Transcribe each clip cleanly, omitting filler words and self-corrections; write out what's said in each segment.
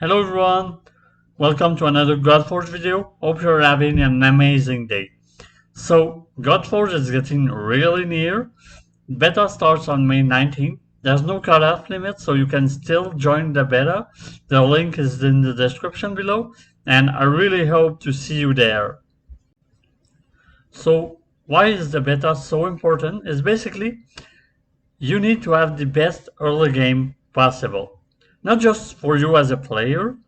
Hello everyone, welcome to another Godforge video. Hope you're having an amazing day. So, Godforge is getting really near. Beta starts on May 19th. There's no cutoff limit, so you can still join the beta. The link is in the description below, and I really hope to see you there. So, why is the beta so important? Is basically you need to have the best early game possible. Not just for you as a player,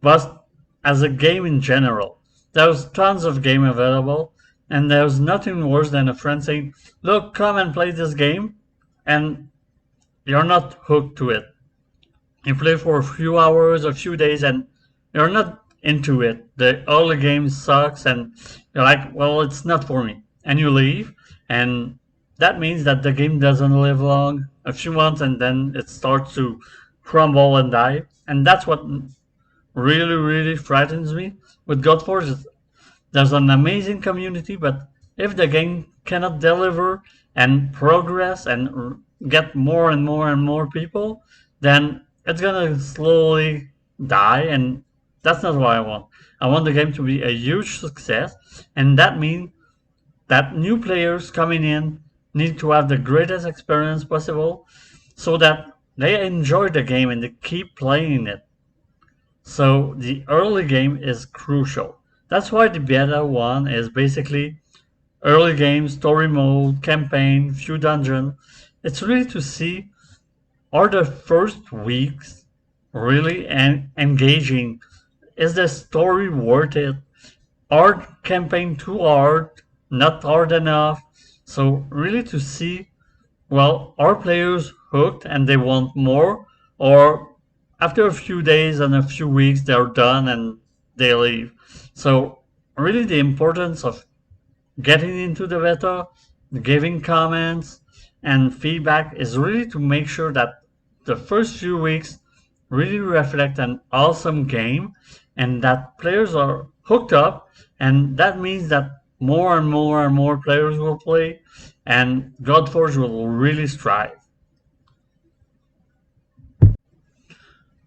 but as a game in general. There's tons of game available, and there's nothing worse than a friend saying, "Look, come and play this game," and you're not hooked to it. You play for a few hours, a few days, and you're not into it. The early game sucks, and you're like, "Well, it's not for me," and you leave, and that means that the game doesn't live long. A few months, and then it starts to crumble and die, and that's what really frightens me with Godforge. There's an amazing community, but if the game cannot deliver and progress and get more and more people, then it's gonna slowly die, and that's not what I want. I want the game to be a huge success, and that means that new players coming in need to have the greatest experience possible so that they enjoy the game and they keep playing it. So the early game is crucial. That's why the beta one is basically early game, story mode, campaign, few dungeon. It's really to see, are the first weeks really engaging? Is the story worth it? Are campaign too hard? Not hard enough? So really to see, well, are players hooked and they want more, or after a few days and a few weeks they're done and they leave? So really the importance of getting into the beta, giving comments and feedback is really to make sure that the first few weeks really reflect an awesome game and that players are hooked up, and that means that more and more players will play and Godforge will really strive.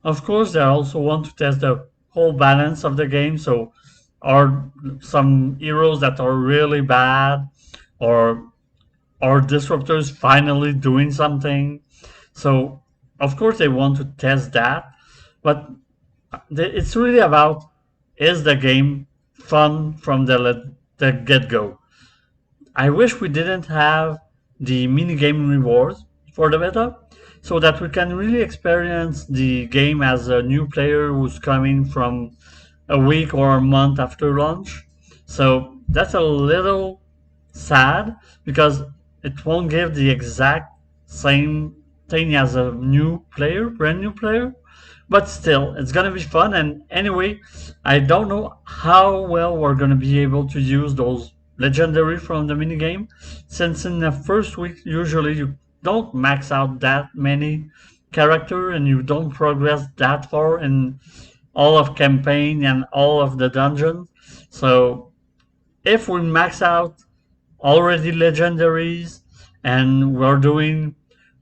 Of course, they also want to test the whole balance of the game. So, are some heroes that are really bad, or are disruptors finally doing something? So, of course, they want to test that, but it's really about, is the game fun from the get go? I wish we didn't have the minigame rewards for the beta so that we can really experience the game as a new player who's coming from a week or a month after launch. So that's a little sad because it won't give the exact same thing as a new player, brand new player. But still, it's gonna be fun. And anyway, I don't know how well we're gonna be able to use those legendary from the minigame, since in the first week usually you don't max out that many character and you don't progress that far in all of campaign and all of the dungeons. So if we max out already legendaries and we're doing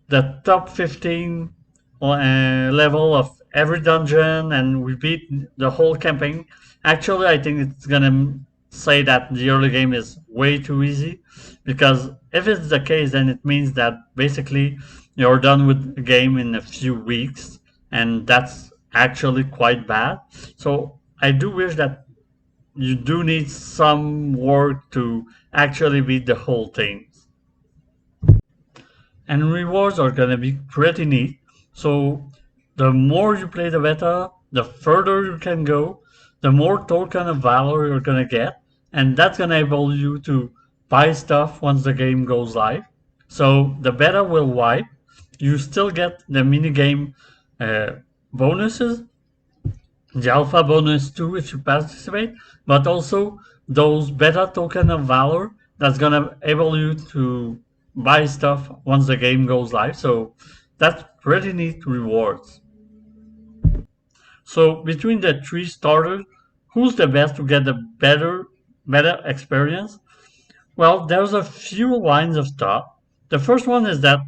the top 15 level of every dungeon and we beat the whole campaign, actually I think it's gonna say that the early game is way too easy, because if it's the case then it means that basically you're done with the game in a few weeks, and that's actually quite bad. So I do wish that you do need some work to actually beat the whole thing. And rewards are gonna be pretty neat. So the more you play the beta, the further you can go, the more token of valor you're gonna get, and that's gonna enable you to buy stuff once the game goes live. So the beta will wipe. You still get the minigame bonuses, the alpha bonus too if you participate, but also those beta token of valor that's gonna enable you to buy stuff once the game goes live. So that's pretty neat rewards. So between the three starters, who's the best to get the better experience? Well, there's a few lines of thought. The first one is that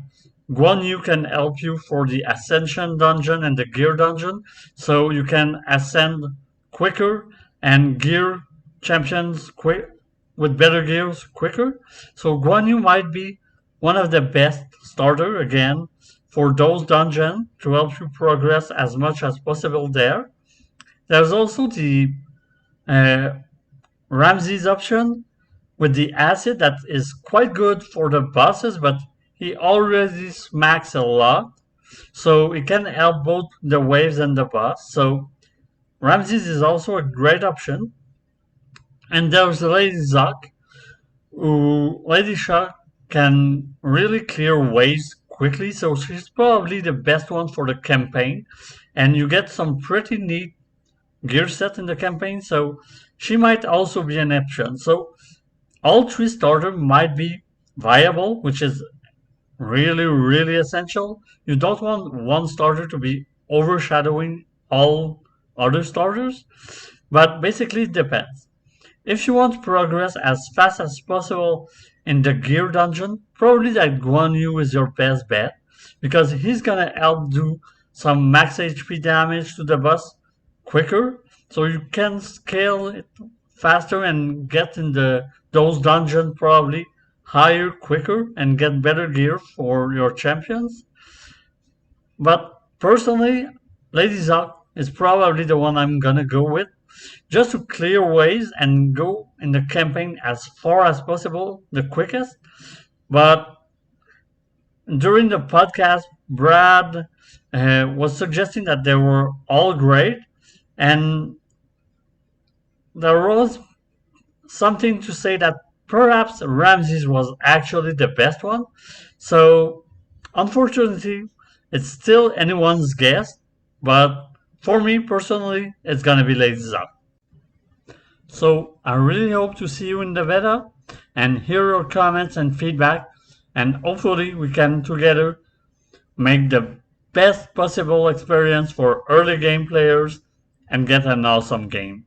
Guan Yu can help you for the Ascension dungeon and the Gear dungeon, so you can ascend quicker and gear champions quick with better gears quicker. So Guan Yu might be one of the best starter again for those dungeons to help you progress as much as possible there. There's also the uh, Ramses option with the acid that is quite good for the bosses, but he already smacks a lot, so it can help both the waves and the boss. So Ramses is also a great option. And there's Lady Zoc, who Lady Shock can really clear waves quickly, so she's probably the best one for the campaign. And you get some pretty neat gear set in the campaign, so she might also be an option. So all three starters might be viable, which is really essential. You don't want one starter to be overshadowing all other starters, but basically it depends. If you want to progress as fast as possible in the gear dungeon, probably that Guan Yu is your best bet because he's gonna help do some max HP damage to the boss quicker, so you can scale it faster and get in the those dungeons probably higher quicker and get better gear for your champions. But personally, Lady Zoc is probably the one I'm gonna go with just to clear ways and go in the campaign as far as possible, the quickest. But during the podcast, Brad was suggesting that they were all great, and there was something to say that perhaps Ramses was actually the best one. So, unfortunately, it's still anyone's guess, but for me personally, it's gonna be Lady Zoc. So I really hope to see you in the beta and hear your comments and feedback, and hopefully we can together make the best possible experience for early game players and get an awesome game.